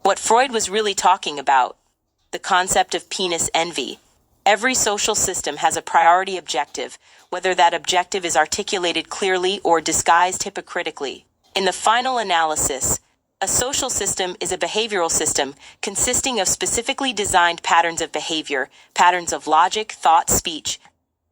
What Freud was really talking about, the concept of penis envy. Every social system has a priority objective, whether that objective is articulated clearly or disguised hypocritically. In the final analysis, a social system is a behavioral system consisting of specifically designed patterns of behavior, patterns of logic, thought, speech,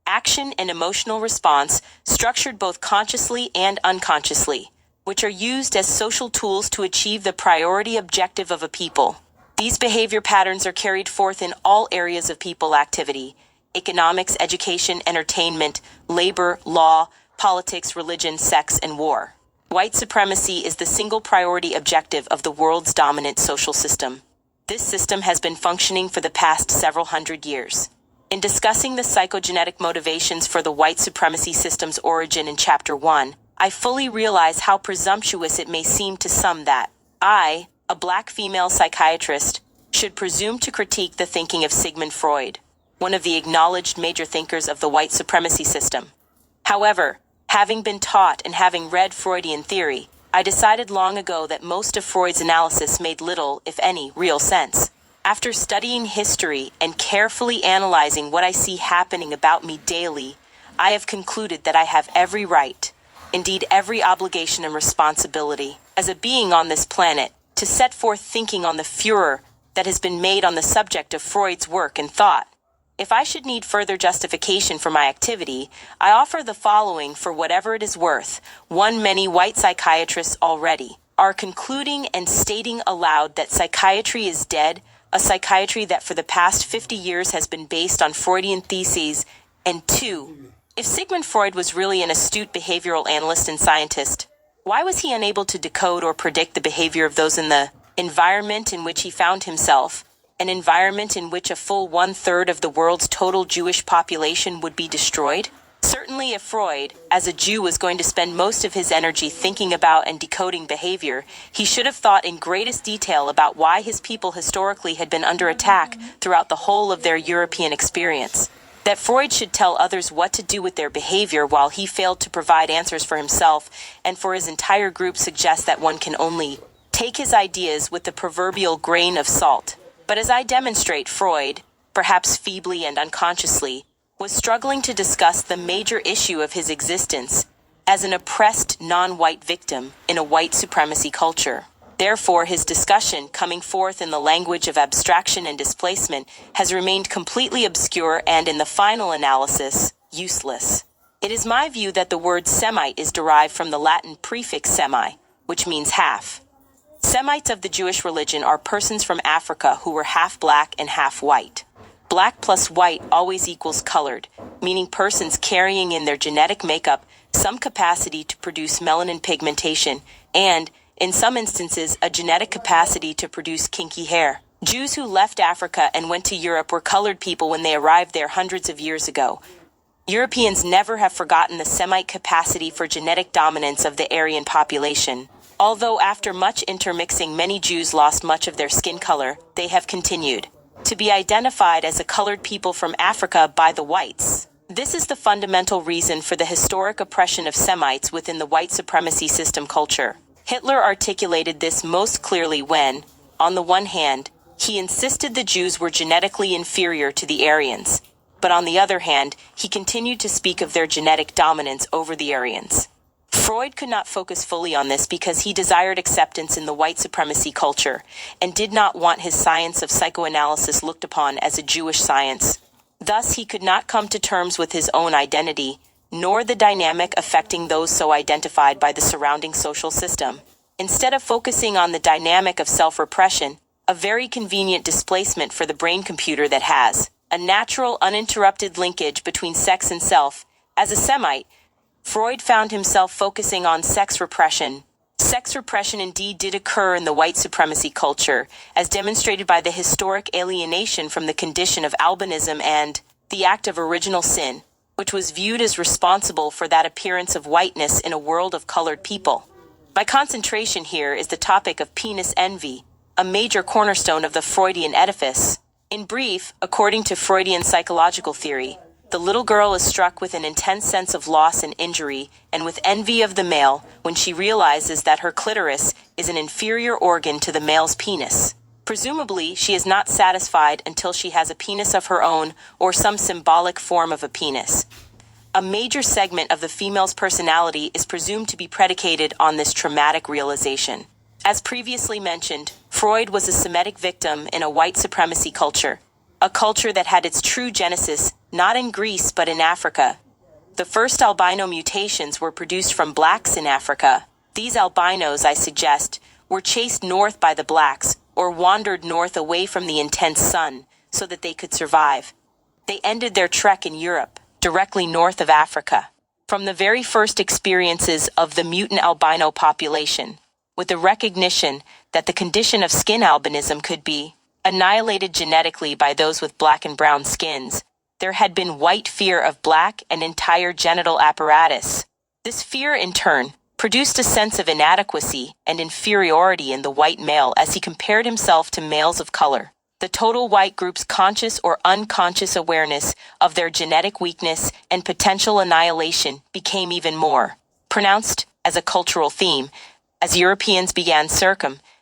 action, and emotional response, structured both consciously and unconsciously, which are used as social tools to achieve the priority objective of a people. These behavior patterns are carried forth in all areas of people activity: economics, education, entertainment, labor, law, politics, religion, sex, and war. White supremacy is the single priority objective of the world's dominant social system. This system has been functioning for the past several hundred years. In discussing the psychogenetic motivations for the white supremacy system's origin in Chapter 1, I fully realize how presumptuous it may seem to some that I, a black female psychiatrist, should presume to critique the thinking of Sigmund Freud, one of the acknowledged major thinkers of the white supremacy system. However, having been taught and having read Freudian theory, I decided long ago that most of Freud's analysis made little, if any, real sense. After studying history and carefully analyzing what I see happening about me daily, I have concluded that I have every right, indeed every obligation and responsibility, as a being on this planet, to set forth thinking on the furor that has been made on the subject of Freud's work and thought. If I should need further justification for my activity, I offer the following for whatever it is worth. One, many white psychiatrists already are concluding and stating aloud that psychiatry is dead, a psychiatry that for the past 50 years has been based on Freudian theses. And two, if Sigmund Freud was really an astute behavioral analyst and scientist, why was he unable to decode or predict the behavior of those in the environment in which he found himself? An environment in which a full 1/3 of the world's total Jewish population would be destroyed? Certainly, if Freud, as a Jew, was going to spend most of his energy thinking about and decoding behavior, he should have thought in greatest detail about why his people historically had been under attack throughout the whole of their European experience. That Freud should tell others what to do with their behavior while he failed to provide answers for himself and for his entire group suggests that one can only take his ideas with the proverbial grain of salt. But as I demonstrate, Freud, perhaps feebly and unconsciously, was struggling to discuss the major issue of his existence as an oppressed non-white victim in a white supremacy culture. Therefore, his discussion, coming forth in the language of abstraction and displacement, has remained completely obscure and, in the final analysis, useless. It is my view that the word Semite is derived from the Latin prefix semi, which means half. Semites of the Jewish religion are persons from Africa who were half black and half white. Black plus white always equals colored, meaning persons carrying in their genetic makeup some capacity to produce melanin pigmentation and, in some instances, a genetic capacity to produce kinky hair. Jews who left Africa and went to Europe were colored people when they arrived there hundreds of years ago. Europeans never have forgotten the Semite capacity for genetic dominance of the Aryan population. Although after much intermixing many Jews lost much of their skin color, they have continued to be identified as a colored people from Africa by the whites. This is the fundamental reason for the historic oppression of Semites within the white supremacy system culture. Hitler articulated this most clearly when, on the one hand, he insisted the Jews were genetically inferior to the Aryans, but on the other hand, he continued to speak of their genetic dominance over the Aryans. Freud could not focus fully on this because he desired acceptance in the white supremacy culture and did not want his science of psychoanalysis looked upon as a Jewish science. Thus, he could not come to terms with his own identity, nor the dynamic affecting those so identified by the surrounding social system. Instead of focusing on the dynamic of self-repression, a very convenient displacement for the brain computer that has a natural, uninterrupted linkage between sex and self, as a Semite, Freud found himself focusing on sex repression. Sex repression indeed did occur in the white supremacy culture, as demonstrated by the historic alienation from the condition of albinism and the act of original sin, which was viewed as responsible for that appearance of whiteness in a world of colored people. My concentration here is the topic of penis envy, a major cornerstone of the Freudian edifice. In brief, according to Freudian psychological theory, the little girl is struck with an intense sense of loss and injury, and with envy of the male when she realizes that her clitoris is an inferior organ to the male's penis. Presumably, she is not satisfied until she has a penis of her own or some symbolic form of a penis. A major segment of the female's personality is presumed to be predicated on this traumatic realization. As previously mentioned, Freud was a Semitic victim in a white supremacy culture, a culture that had its true genesis not in Greece but in Africa. The first albino mutations were produced from blacks in Africa. These albinos, I suggest, were chased north by the blacks or wandered north away from the intense sun so that they could survive. They ended their trek in Europe, directly north of Africa. From the very first experiences of the mutant albino population, with the recognition that the condition of skin albinism could be annihilated genetically by those with black and brown skins, there had been white fear of black and entire genital apparatus. This fear, in turn, produced a sense of inadequacy and inferiority in the white male as he compared himself to males of color. The total white group's conscious or unconscious awareness of their genetic weakness and potential annihilation became even more pronounced as a cultural theme as Europeans began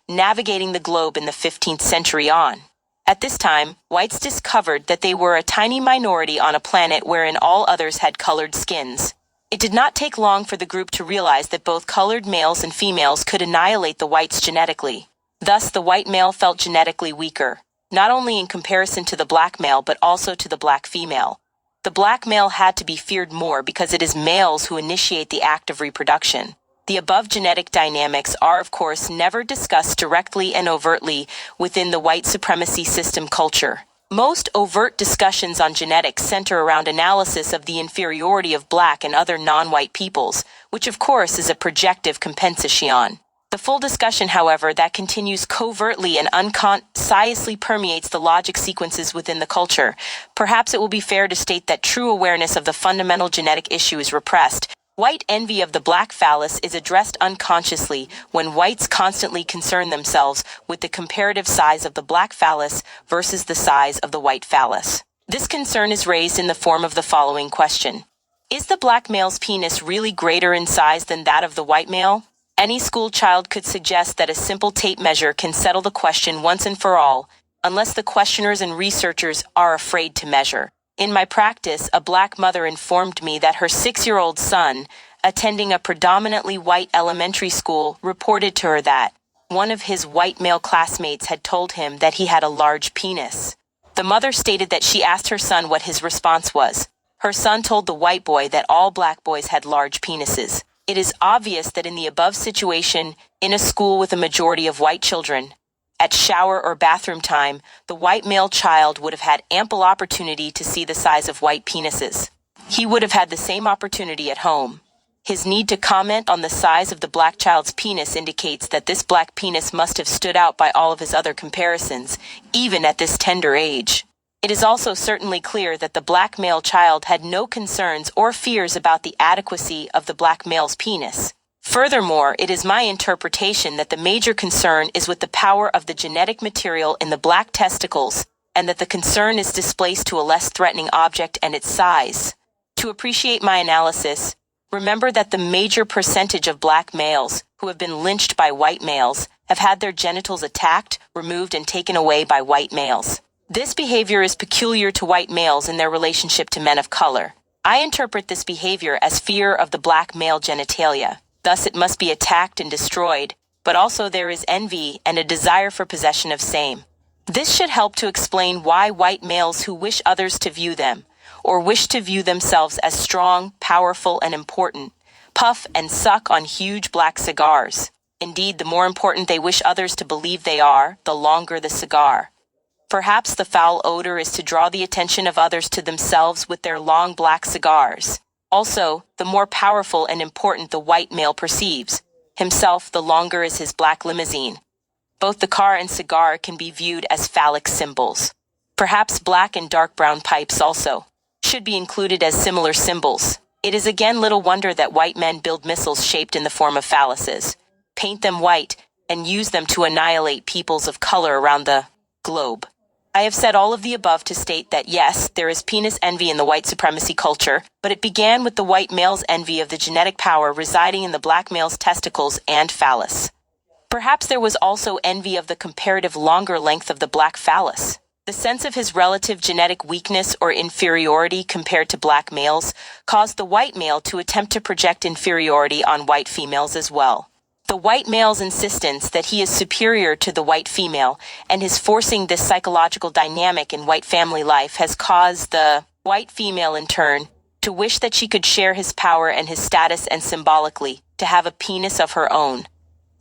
navigating the globe in the 15th century on. At this time, whites discovered that they were a tiny minority on a planet wherein all others had colored skins. It did not take long for the group to realize that both colored males and females could annihilate the whites genetically. Thus, the white male felt genetically weaker, not only in comparison to the black male but also to the black female. The black male had to be feared more because it is males who initiate the act of reproduction. The above genetic dynamics are, of course, never discussed directly and overtly within the white supremacy system culture. Most overt discussions on genetics center around analysis of the inferiority of black and other non-white peoples, which of course is a projective compensation. The full discussion, however, that continues covertly and unconsciously permeates the logic sequences within the culture. Perhaps it will be fair to state that true awareness of the fundamental genetic issue is repressed. White envy of the black phallus is addressed unconsciously when whites constantly concern themselves with the comparative size of the black phallus versus the size of the white phallus. This concern is raised in the form of the following question. Is the black male's penis really greater in size than that of the white male? Any school child could suggest that a simple tape measure can settle the question once and for all, unless the questioners and researchers are afraid to measure. In my practice, a black mother informed me that her 6-year-old son, attending a predominantly white elementary school, reported to her that one of his white male classmates had told him that he had a large penis. The mother stated that she asked her son what his response was. Her son told the white boy that all black boys had large penises. It is obvious that in the above situation, in a school with a majority of white children, at shower or bathroom time, the white male child would have had ample opportunity to see the size of white penises. He would have had the same opportunity at home. His need to comment on the size of the black child's penis indicates that this black penis must have stood out by all of his other comparisons, even at this tender age. It is also certainly clear that the black male child had no concerns or fears about the adequacy of the black male's penis. Furthermore, it is my interpretation that the major concern is with the power of the genetic material in the black testicles, and that the concern is displaced to a less threatening object and its size. To appreciate my analysis, remember that the major percentage of black males who have been lynched by white males have had their genitals attacked, removed, and taken away by white males. This behavior is peculiar to white males in their relationship to men of color. I interpret this behavior as fear of the black male genitalia. Thus it must be attacked and destroyed, but also there is envy and a desire for possession of same. This should help to explain why white males who wish others to view them, or wish to view themselves as strong, powerful, and important, puff and suck on huge black cigars. Indeed, the more important they wish others to believe they are, the longer the cigar. Perhaps the foul odor is to draw the attention of others to themselves with their long black cigars. Also, the more powerful and important the white male perceives himself, the longer is his black limousine. Both the car and cigar can be viewed as phallic symbols. Perhaps black and dark brown pipes also should be included as similar symbols. It is again little wonder that white men build missiles shaped in the form of phalluses, paint them white, and use them to annihilate peoples of color around the globe. I have said all of the above to state that yes, there is penis envy in the white supremacy culture, but it began with the white male's envy of the genetic power residing in the black male's testicles and phallus. Perhaps there was also envy of the comparative longer length of the black phallus. The sense of his relative genetic weakness or inferiority compared to black males caused the white male to attempt to project inferiority on white females as well. The white male's insistence that he is superior to the white female and his forcing this psychological dynamic in white family life has caused the white female in turn to wish that she could share his power and his status and symbolically to have a penis of her own.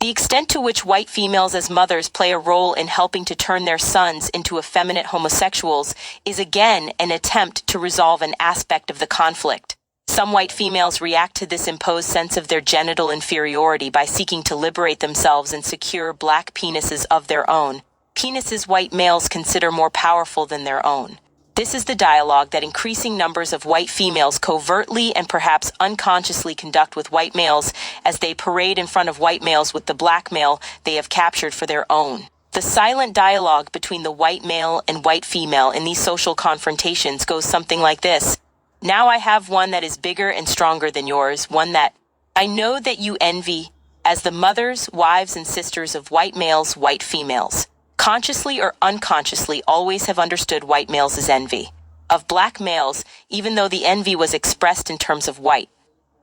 The extent to which white females as mothers play a role in helping to turn their sons into effeminate homosexuals is again an attempt to resolve an aspect of the conflict. Some white females react to this imposed sense of their genital inferiority by seeking to liberate themselves and secure black penises of their own, penises white males consider more powerful than their own. This is the dialogue that increasing numbers of white females covertly and perhaps unconsciously conduct with white males as they parade in front of white males with the black male they have captured for their own. The silent dialogue between the white male and white female in these social confrontations goes something like this. Now I have one that is bigger and stronger than yours, one that I know that you envy, as the mothers, wives, and sisters of white males, white females, consciously or unconsciously always have understood white males as envy. Of black males, even though the envy was expressed in terms of white.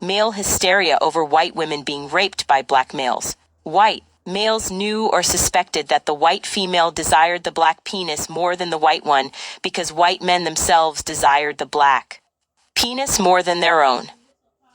Male hysteria over white women being raped by black males. White males knew or suspected that the white female desired the black penis more than the white one because white men themselves desired the black penis more than their own.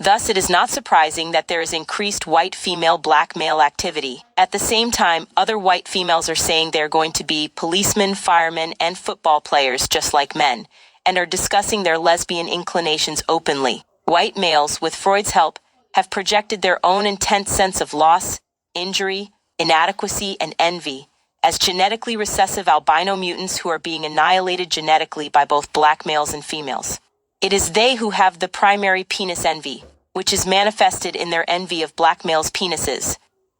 Thus, it is not surprising that there is increased white female-black male activity. At the same time, other white females are saying they're going to be policemen, firemen, and football players just like men, and are discussing their lesbian inclinations openly. White males, with Freud's help, have projected their own intense sense of loss, injury, inadequacy, and envy as genetically recessive albino mutants who are being annihilated genetically by both black males and females. It is they who have the primary penis envy, which is manifested in their envy of black males' penises.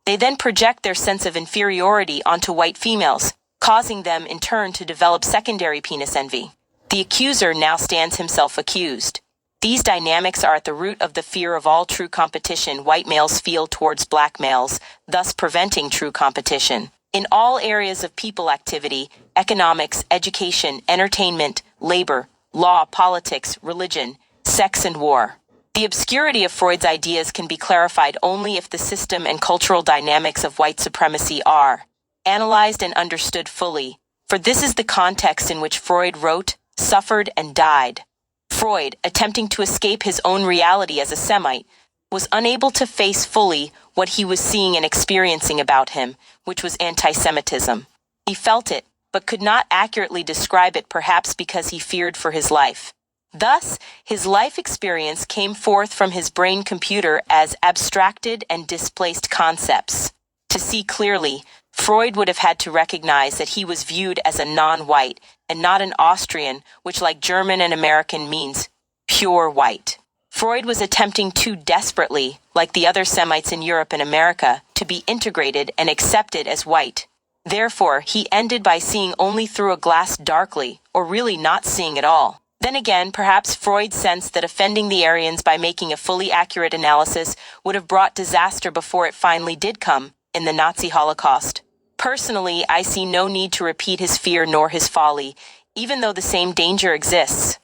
They then project their sense of inferiority onto white females, causing them in turn to develop secondary penis envy. The accuser now stands himself accused. These dynamics are at the root of the fear of all true competition white males feel towards black males, thus preventing true competition. In all areas of people activity, economics, education, entertainment, labor, law, politics, religion, sex, and war. The obscurity of Freud's ideas can be clarified only if the system and cultural dynamics of white supremacy are analyzed and understood fully, for this is the context in which Freud wrote, suffered, and died. Freud, attempting to escape his own reality as a Semite, was unable to face fully what he was seeing and experiencing about him, which was anti-Semitism. He felt it, but could not accurately describe it, perhaps because he feared for his life. Thus, his life experience came forth from his brain computer as abstracted and displaced concepts. To see clearly, Freud would have had to recognize that he was viewed as a non-white and not an Austrian, which like German and American means pure white. Freud was attempting too desperately, like the other Semites in Europe and America, to be integrated and accepted as white. Therefore, he ended by seeing only through a glass darkly, or really not seeing at all. Then again, perhaps Freud sensed that offending the Aryans by making a fully accurate analysis would have brought disaster before it finally did come, in the Nazi Holocaust. Personally, I see no need to repeat his fear nor his folly, even though the same danger exists.